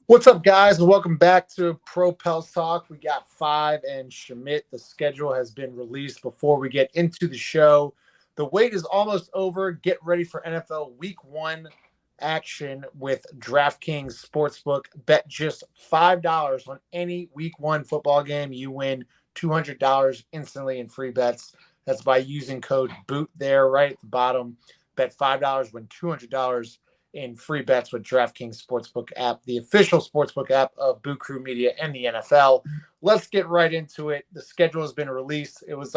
What's up, guys, and welcome back to Pro Pels Talk. We got five and Shamit. The schedule has been released. Before we get into the show, the wait is almost over. Get ready for NFL Week 1 action with DraftKings Sportsbook. Bet just $5 on any Week 1 football game. You win $200 instantly in free bets. That's by using code BOOT there right at the bottom. Bet $5, win $200 in free bets with DraftKings Sportsbook app, the official sportsbook app of Boo Crew Media and the NFL. Let's get right into it. The schedule has been released. It was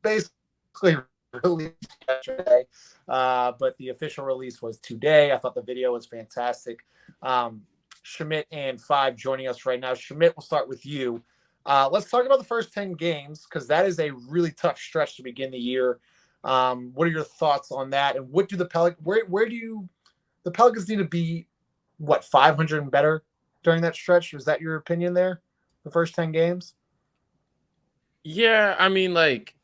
basically released yesterday, but the official release was today. I thought the video was fantastic. Shamit and Five joining us right now. Shamit, we'll start with you. Let's talk about the first 10 games because that is a really tough stretch to begin the year. What are your thoughts on that? And what do the Pelicans, where do you the Pelicans need to be, 500 and better during that stretch? Was that your opinion there, the first 10 games? Yeah, I mean, like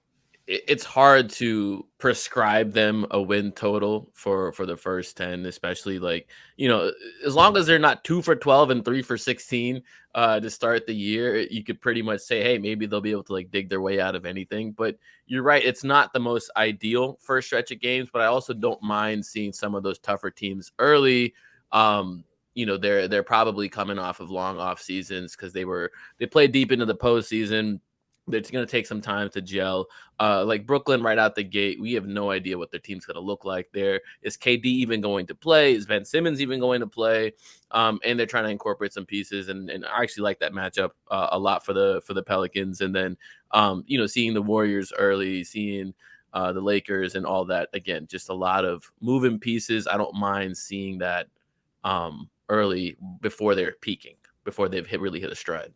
it's hard to prescribe them a win total for the first 10, especially as long as they're not 2 for 12 and 3 for 16 to start the year, you could pretty much say, hey, maybe they'll be able to like dig their way out of anything. But you're right, it's not the most ideal first stretch of games, but I also don't mind seeing some of those tougher teams early. They're probably coming off of long off seasons because they played deep into the postseason. It's going to take some time to gel. Like Brooklyn right out the gate, we have no idea what their team's going to look like there. Is KD even going to play? Is Ben Simmons even going to play? And they're trying to incorporate some pieces. And I actually like that matchup a lot for the Pelicans. And then, seeing the Warriors early, seeing the Lakers and all that. Again, just a lot of moving pieces. I don't mind seeing that early before they're peaking, before they've really hit a stride.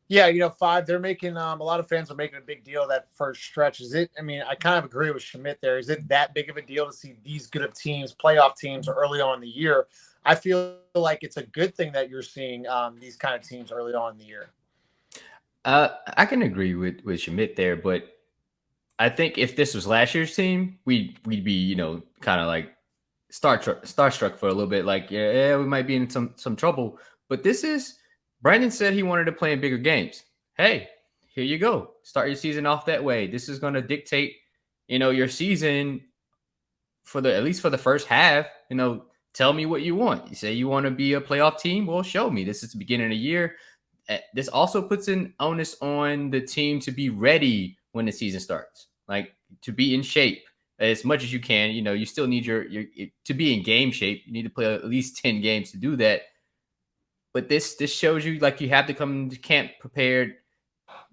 Yeah, Five, they're making a lot of fans are making a big deal of that first stretch. I kind of agree with Schmidt there. Is it that big of a deal to see these good of teams, playoff teams early on in the year? I feel like it's a good thing that you're seeing these kind of teams early on in the year. I can agree with Shamit there, but I think if this was last year's team, we'd be kind of like starstruck for a little bit. Like yeah, we might be in some trouble. But this is Brandon said he wanted to play in bigger games. Hey, here you go. Start your season off that way. This is going to dictate your season at least for the first half. Tell me what you want. You say you want to be a playoff team. Well, show me. This is the beginning of the year. This also puts an onus on the team to be ready when the season starts, like to be in shape as much as you can. You still need your to be in game shape. You need to play at least 10 games to do that. But this shows you like you have to come to camp prepared,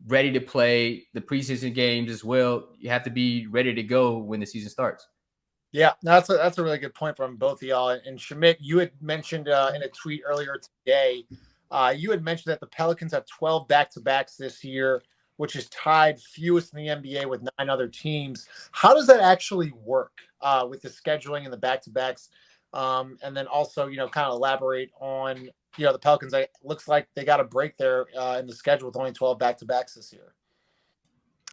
ready to play the preseason games as well. You have to be ready to go when the season starts. Yeah, that's a really good point from both of y'all. And Schmidt, you had mentioned in a tweet earlier today, you had mentioned that the Pelicans have 12 back-to-backs this year, which is tied fewest in the NBA with 9 other teams. How does that actually work with the scheduling and the back-to-backs? And then also, kind of elaborate on, the Pelicans. It looks like they got a break there in the schedule with only 12 back-to-backs this year.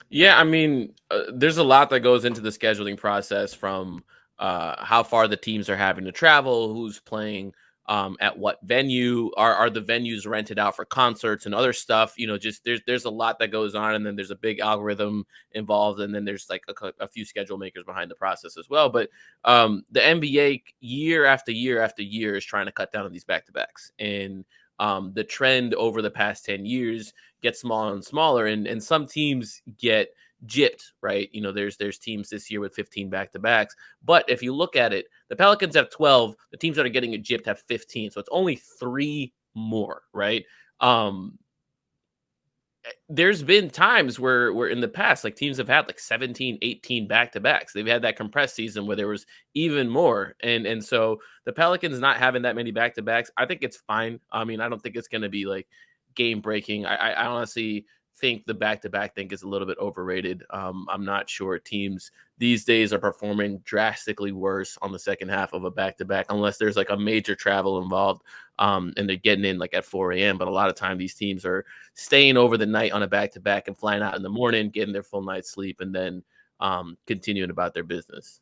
Yeah, I mean, there's a lot that goes into the scheduling process from how far the teams are having to travel, who's playing at what venue, are the venues rented out for concerts and other stuff. Just there's a lot that goes on, and then there's a big algorithm involved, and then there's like a few schedule makers behind the process as well. But the NBA year after year after year is trying to cut down on these back-to-backs, and the trend over the past 10 years gets smaller and smaller, and some teams get gypped, right? There's teams this year with 15 back-to-backs, but if you look at it, the Pelicans have 12, the teams that are getting gypped have 15, so it's only 3 more, right? There's been times where in the past, like teams have had like 17, 18 back-to-backs. They've had that compressed season where there was even more. And so the Pelicans not having that many back-to-backs, I think it's fine. I mean, I don't think it's going to be like game breaking. I honestly think the back-to-back thing is a little bit overrated. I'm not sure teams these days are performing drastically worse on the second half of a back-to-back unless there's like a major travel involved, and they're getting in like at 4 a.m. But a lot of time these teams are staying over the night on a back-to-back and flying out in the morning, getting their full night's sleep, and then continuing about their business.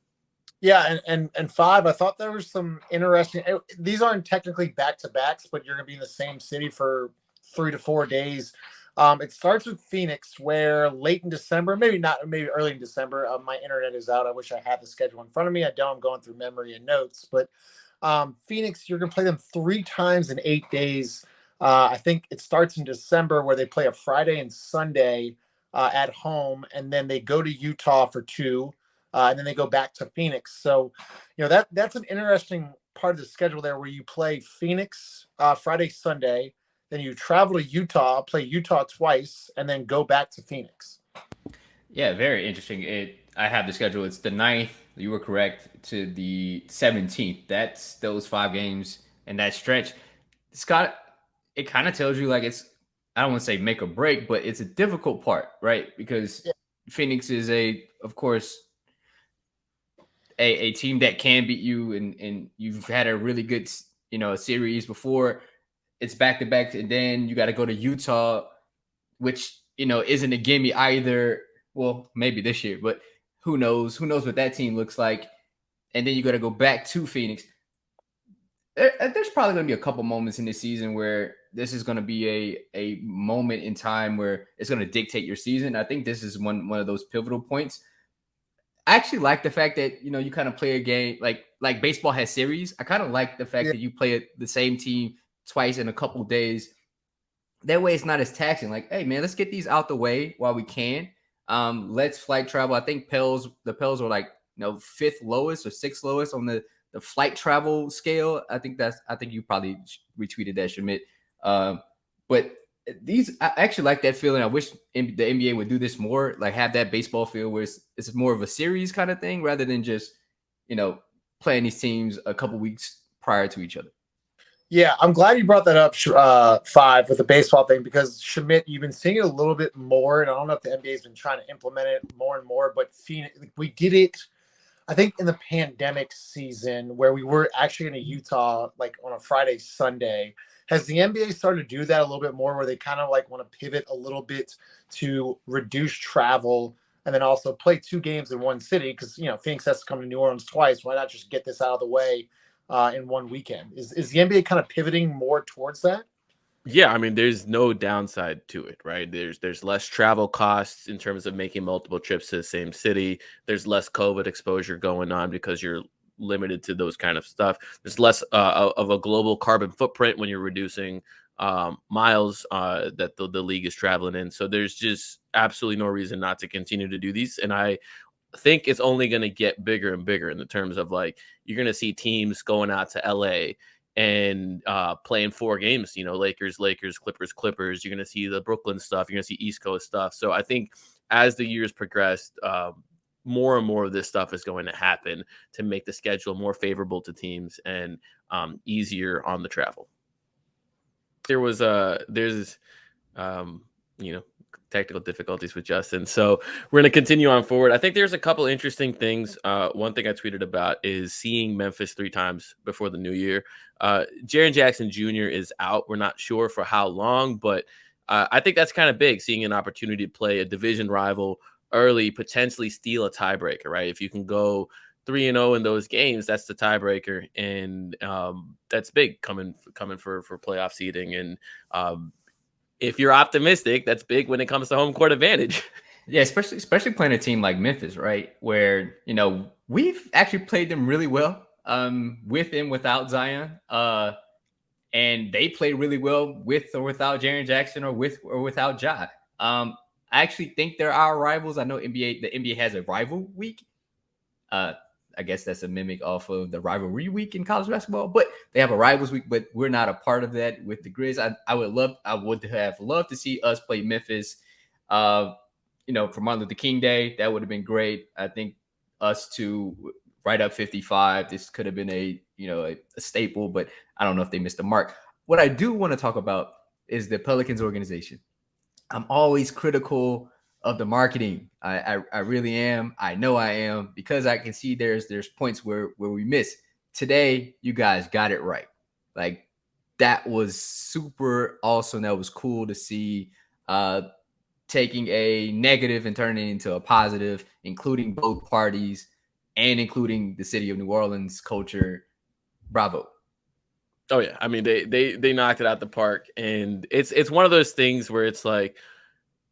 Yeah, and 5, I thought there was some interesting. These aren't technically back to backs, but you're going to be in the same city for 3 to 4 days. It starts with Phoenix, where late in December, maybe not, maybe early in December. My internet is out. I wish I had the schedule in front of me. I don't. I'm going through memory and notes, but Phoenix, you're going to play them 3 times in 8 days. I think it starts in December, where they play a Friday and Sunday at home, and then they go to Utah for 2, and then they go back to Phoenix. So, that's an interesting part of the schedule there, where you play Phoenix Friday, Sunday, then you travel to Utah, play Utah twice, and then go back to Phoenix. Yeah, very interesting. I have the schedule. It's the 9th, you were correct, to the 17th. That's those 5 games and that stretch. Scott, it kind of tells you like it's, I don't want to say make or break, but it's a difficult part, right? Because Yeah. Phoenix is of course, a team that can beat you, and you've had a really good series before. It's back to back, and then you got to go to Utah, which isn't a gimme either. Well, maybe this year, but who knows? Who knows what that team looks like? And then you got to go back to Phoenix. There's probably going to be a couple moments in this season where this is going to be a moment in time where it's going to dictate your season. I think this is one of those pivotal points. I actually like the fact that you kind of play a game like baseball has series. I kind of like the fact Yeah. that you play the same team twice in a couple days. That way, it's not as taxing. Like, hey man, let's get these out the way while we can. Let's flight travel. I think the Pels were like 5th lowest or 6th lowest on the flight travel scale. I think you probably retweeted that, Shamit. But I actually like that feeling. I wish the NBA would do this more, like have that baseball feel where it's more of a series kind of thing rather than just playing these teams a couple weeks prior to each other. Yeah, I'm glad you brought that up, 5, with the baseball thing, because Schmidt, you've been seeing it a little bit more, and I don't know if the NBA's been trying to implement it more and more, but Phoenix, we did it, I think, in the pandemic season, where we were actually in a Utah, like on a Friday, Sunday. Has the NBA started to do that a little bit more, where they kind of like want to pivot a little bit to reduce travel and then also play 2 games in one city? Because Phoenix has to come to New Orleans twice. Why not just get this out of the way in one weekend? Is the NBA kind of pivoting more towards that? Yeah, I mean, there's no downside to it, right? There's less travel costs in terms of making multiple trips to the same city. There's less COVID exposure going on because you're limited to those kind of stuff. There's less of a global carbon footprint when you're reducing miles that the league is traveling in. So there's just absolutely no reason not to continue to do these. And I think it's only going to get bigger and bigger in the terms of like you're going to see teams going out to LA and playing 4 games, Lakers, Clippers. You're going to see the Brooklyn stuff. You're going to see East Coast stuff. So I think as the years progressed, more and more of this stuff is going to happen to make the schedule more favorable to teams and easier on the travel. There's technical difficulties with Justin. So we're going to continue on forward. I think there's a couple interesting things. One thing I tweeted about is seeing Memphis 3 times before the new year. Jaren Jackson Jr. is out. We're not sure for how long, but I think that's kind of big, seeing an opportunity to play a division rival early, potentially steal a tiebreaker, right? If you can go 3-0 in those games, that's the tiebreaker. And that's big coming for playoff seeding. And if you're optimistic, that's big when it comes to home court advantage. Yeah, especially playing a team like Memphis, right? Where, we've actually played them really well with and without Zion. And they play really well with or without Jaren Jackson or with or without Ja. I actually think they're our rivals. I know the NBA has a rival week. I guess that's a mimic off of the rivalry week in college basketball, but they have a rivals week, but we're not a part of that with the Grizz. I would have loved to see us play Memphis, for Martin Luther King Day. That would have been great. I think us to right up 55. This could have been a staple, but I don't know if they missed the mark. What I do want to talk about is the Pelicans organization. I'm always critical of the marketing. I really am. I know I am, because I can see there's points where we miss. Today, you guys got it right. Like, that was super awesome. That was cool to see, taking a negative and turning it into a positive, including both parties. and including the city of New Orleans culture. Bravo. Oh yeah, I mean they knocked it out the park, and it's one of those things where it's like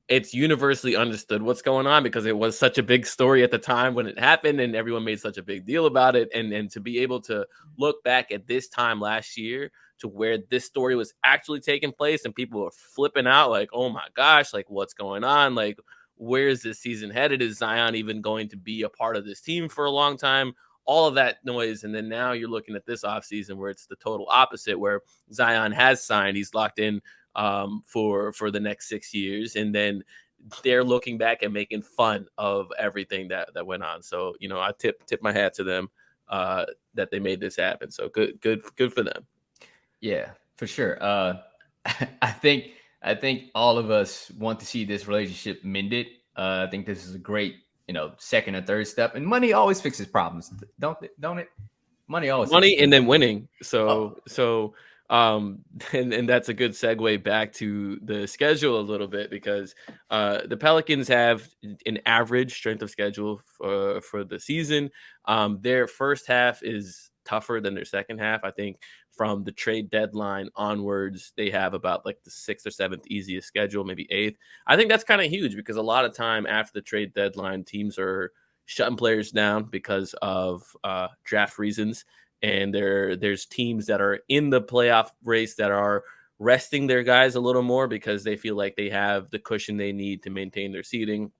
it's universally understood what's going on because it was such a big story at the time when it happened, and everyone made such a big deal about it, and to be able to look back at this time last year to where this story was actually taking place and people were flipping out like, oh my gosh, like what's going on, like where is this season headed, is Zion even going to be a part of this team for a long time, all of that noise. And then now you're looking at this offseason where it's the total opposite, where Zion has signed, he's locked in for the next 6 years, and then they're looking back and making fun of everything that went on. So I tip my hat to them that they made this happen. So good for them. Yeah, for sure. I think all of us want to see this relationship mended. I think this is a great second or third step, and money always fixes problems, don't it? Money and then winning. So and that's a good segue back to the schedule a little bit, because the Pelicans have an average strength of schedule for the season. Their first half is tougher than their second half. I think from the trade deadline onwards, they have about like the 6th or 7th easiest schedule, maybe 8th. I think that's kind of huge because a lot of time after the trade deadline, teams are shutting players down because of draft reasons. And there's teams that are in the playoff race that are resting their guys a little more because they feel like they have the cushion they need to maintain their seeding.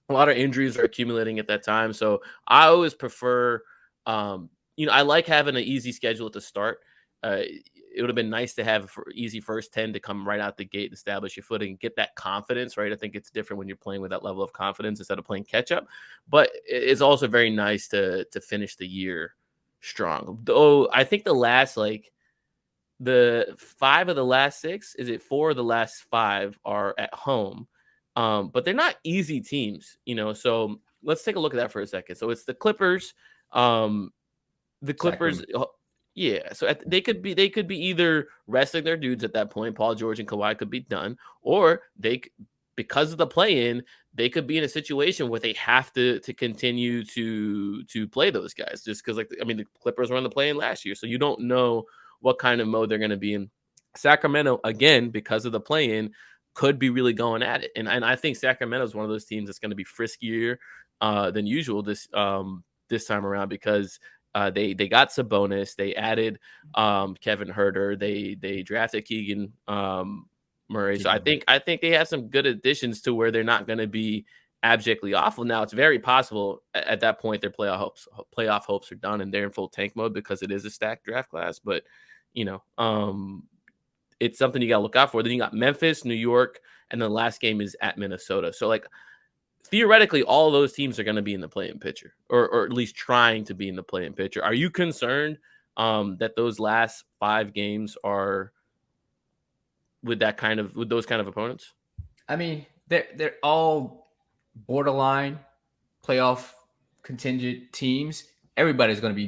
A lot of injuries are accumulating at that time. So I always prefer, I like having an easy schedule at the start. It would have been nice to have easy first 10 to come right out the gate, establish your footing, get that confidence, right? I think it's different when you're playing with that level of confidence instead of playing catch up. But it's also very nice to finish the year strong. Though I think the 5 of the last 6, is it 4 of the last 5 are at home. But they're not easy teams, so let's take a look at that for a second. So it's the Clippers. The Clippers, yeah. So they could be either resting their dudes at that point. Paul George and Kawhi could be done, or because of the play-in, they could be in a situation where they have to continue to play those guys, just because the Clippers were on the play-in last year, so you don't know what kind of mode they're going to be in. Sacramento, again, because of the play-in, could be really going at it, and I think Sacramento is one of those teams that's going to be friskier than usual this time around, because they got Sabonis, they added Kevin Huerter, they drafted Keegan Murray. So I think they have some good additions to where they're not going to be abjectly awful. Now it's very possible at that point their playoff hopes are done and they're in full tank mode because it is a stacked draft class. But it's something you got to look out for. Then you got Memphis, New York, and the last game is at Minnesota. So theoretically, all of those teams are going to be in the play-in picture, or at least trying to be in the play-in picture. Are you concerned that those last 5 games are with those kind of opponents? I mean, they're all borderline playoff contingent teams. Everybody's going to be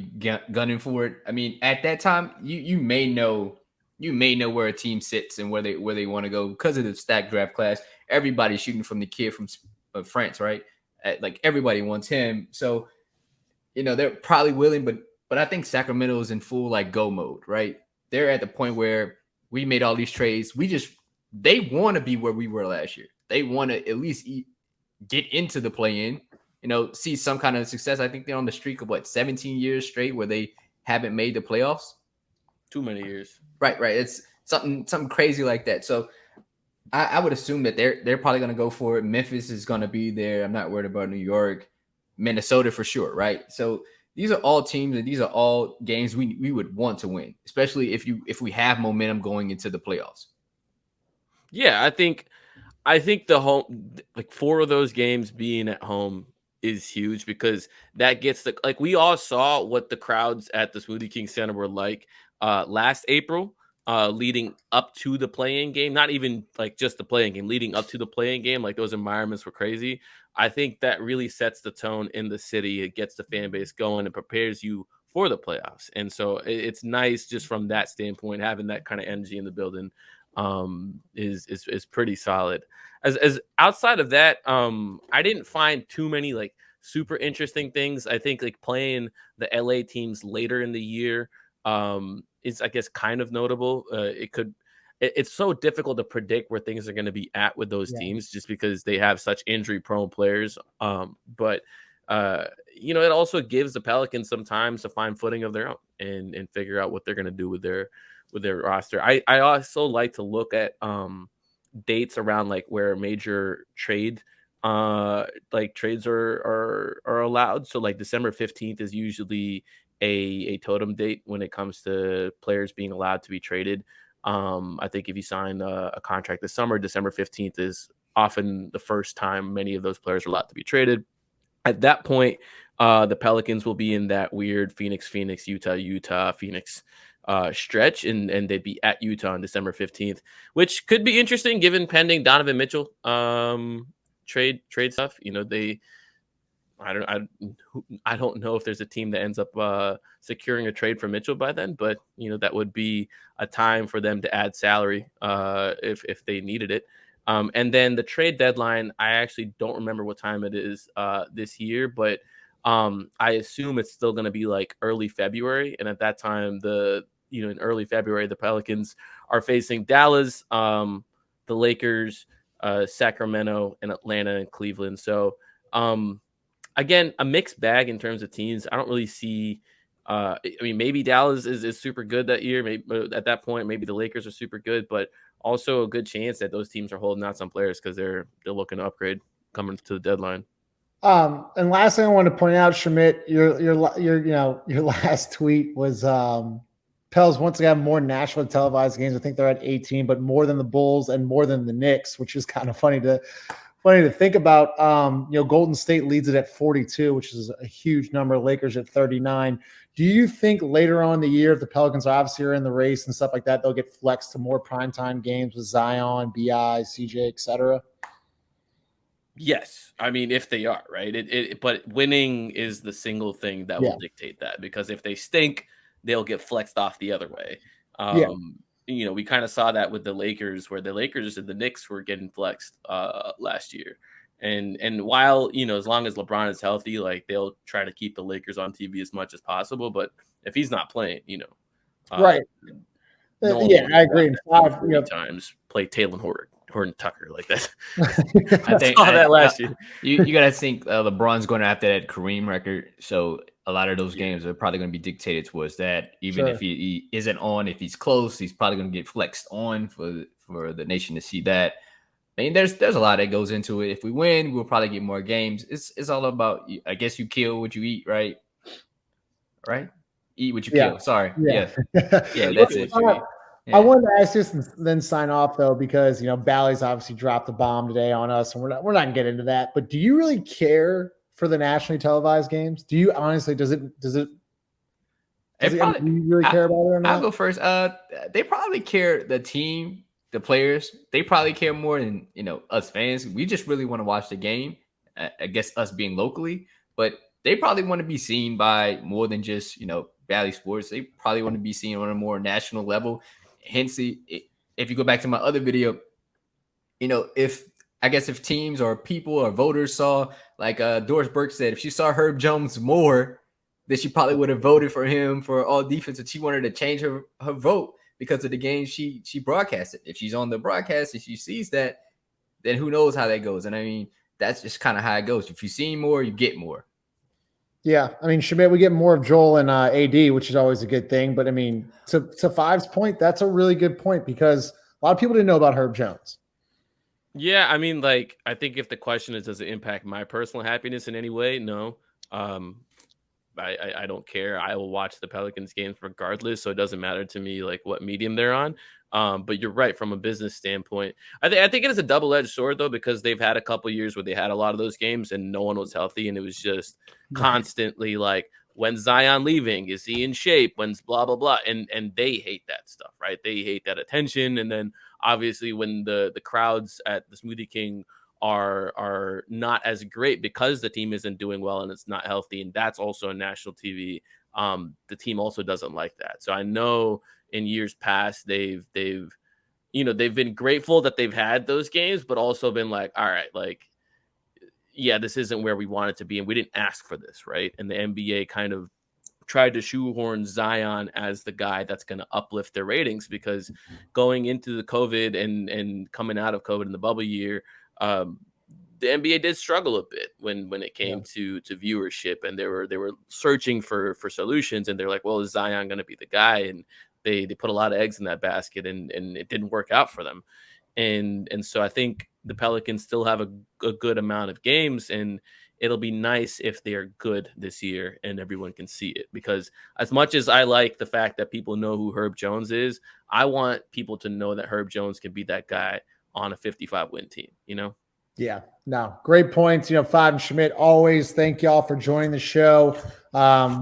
gunning for it. I mean, at that time, you may know where a team sits and where they want to go because of the stacked draft class. Everybody's shooting from the kid from France, right? Everybody wants him, so they're probably willing. But I think Sacramento is in full go mode, right? They're at the point where we made all these trades. They want to be where we were last year. They want to at least get into the play-in, see some kind of success. I think they're on the streak of 17 years straight where they haven't made the playoffs. Too many years. Right. It's something crazy like that. So I would assume that they're probably going to go for it. Memphis is going to be there. I'm not worried about New York, Minnesota for sure, right? So these are all teams and these are all games we would want to win, especially if we have momentum going into the playoffs. Yeah, I think the home 4 of those games being at home is huge because that gets we all saw what the crowds at the Smoothie King Center were like last April. Leading up to the play-in game, not even just the play-in game, leading up to the play-in game, those environments were crazy. I think that really sets the tone in the city. It gets the fan base going and prepares you for the playoffs. And so it's nice just from that standpoint, having that kind of energy in the building is pretty solid. As outside of that, I didn't find too many super interesting things. I think like playing the LA teams later in the year is, I guess, kind of notable. It's so difficult to predict where things are going to be at with those Yeah. teams just because they have such injury prone players. But it also gives the Pelicans some time to find footing of their own and figure out what they're going to do with their roster. I also like to look at dates around like where major trades are allowed. So like December 15th is usually a totem date when it comes to players being allowed to be traded. I think if you sign a contract this summer, December 15th is often the first time many of those players are allowed to be traded. At that point, the Pelicans will be in that weird Phoenix, Utah, Phoenix stretch, and they'd be at Utah on December 15th, which could be interesting given pending Donovan Mitchell trade stuff. I don't know if there's a team that ends up securing a trade for Mitchell by then, but that would be a time for them to add salary if they needed it. And then the trade deadline, I actually don't remember what time it is this year, but I assume it's still going to be like early February. And at that time, in early February, the Pelicans are facing Dallas, the Lakers, Sacramento, and Atlanta and Cleveland. So again, a mixed bag in terms of teams. I don't really see. Maybe Dallas is super good that year. Maybe at that point, maybe the Lakers are super good, but also a good chance that those teams are holding out some players because they're looking to upgrade coming to the deadline. And last thing I want to point out, Shamit, your last tweet was Pels once again more nationally televised games. I think they're at 18, but more than the Bulls and more than the Knicks, which is kind of funny to think about. Golden State leads it at 42, which is a huge number. Lakers at 39. Do you think later on in the year, if the Pelicans obviously are in the race and stuff like that, they'll get flexed to more primetime games with Zion, BI, CJ, etc.? Yes. I mean, if they are, right? But winning is the single thing that will dictate that, because if they stink, they'll get flexed off the other way. We kind of saw that with the Lakers, where the Lakers and the Knicks were getting flexed last year. And while, as long as LeBron is healthy, like they'll try to keep the Lakers on TV as much as possible. But if he's not playing, right. No I agree. 5 times play Taylor Horton Tucker like that. I think saw that last year. You got to think LeBron's going after that Kareem record. So a lot of those games are probably going to be dictated towards that. Even if he isn't on, if he's close, he's probably going to get flexed on for the nation to see that. I mean, there's a lot that goes into it. If we win, we'll probably get more games. It's all about, I guess, you kill what you eat, right? Right? Eat what you kill. Sorry. Yeah. That's it. I wanted to ask this and then sign off though, because Bally's obviously dropped the bomb today on us, and we're not gonna get into that. But do you really care for the nationally televised games? Do you honestly? Do you really care about it or not? I'll go first. They probably care, the team, the players. They probably care more than us fans. We just really want to watch the game. I guess us being locally, but they probably want to be seen by more than just Bally Sports. They probably want to be seen on a more national level. Hence, if you go back to my other video, if teams or people or voters saw, like Doris Burke said, if she saw Herb Jones more, then she probably would have voted for him for all defense, and she wanted to change her vote because of the game she broadcasted. If she's on the broadcast and she sees that, then who knows how that goes. And I mean, that's just kind of how it goes. If you see more, you get more. Yeah, I mean, Shamit, we get more of Joel and AD, which is always a good thing. But I mean, to Five's point, that's a really good point, because a lot of people didn't know about Herb Jones. Yeah, I mean, like, I think if the question is, does it impact my personal happiness in any way? No. I don't care. I will watch the Pelicans games regardless, so it doesn't matter to me like what medium they're on. But you're right, from a business standpoint. I think it is a double-edged sword though, because they've had a couple years where they had a lot of those games and no one was healthy, and it was just constantly like, when's Zion leaving? Is he in shape? When's blah blah blah? And they hate that stuff, right? They hate that attention. And then obviously when the crowds at the Smoothie King are not as great because the team isn't doing well and it's not healthy, and that's also on national TV, the team also doesn't like that. So I know in years past they've been grateful that they've had those games, but also been like, all right, like, yeah, this isn't where we wanted to be, and we didn't ask for this, right? And the NBA kind of tried to shoehorn Zion as the guy that's going to uplift their ratings, because going into the COVID and coming out of COVID in the bubble year, the NBA did struggle a bit when it came to viewership, and they were searching for solutions, and they're like, well, is Zion going to be the guy? And they put a lot of eggs in that basket, and it didn't work out for them. And so I think the Pelicans still have a good amount of games, and it'll be nice if they're good this year and everyone can see it. Because as much as I like the fact that people know who Herb Jones is, I want people to know that Herb Jones can be that guy on a 55-win team, you know? Yeah, no, great points. Five and Shamit, always thank y'all for joining the show.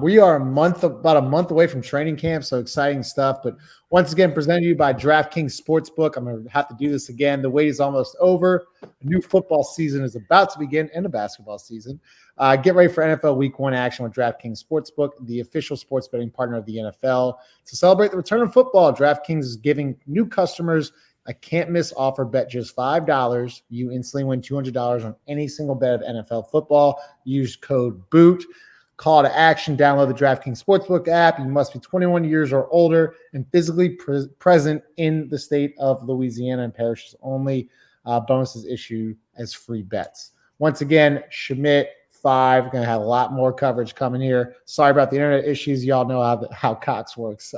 We are about a month away from training camp, so exciting stuff. But once again, presented to you by DraftKings Sportsbook. I'm going to have to do this again. The wait is almost over. A new football season is about to begin, and a basketball season. Get ready for NFL Week 1 action with DraftKings Sportsbook, the official sports betting partner of the NFL. To celebrate the return of football, DraftKings is giving new customers a can't-miss offer. Bet just $5. You instantly win $200 on any single bet of NFL football. Use code BOOT. Call to action. Download the DraftKings Sportsbook app. You must be 21 years or older and physically present in the state of Louisiana and parishes only. Bonuses issued as free bets. Once again, Shamit, 5. We're going to have a lot more coverage coming here. Sorry about the internet issues. Y'all know how Cox works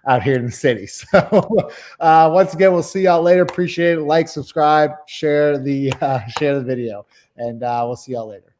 out here in the city. So once again, we'll see y'all later. Appreciate it. Like, subscribe, share the video, and we'll see y'all later.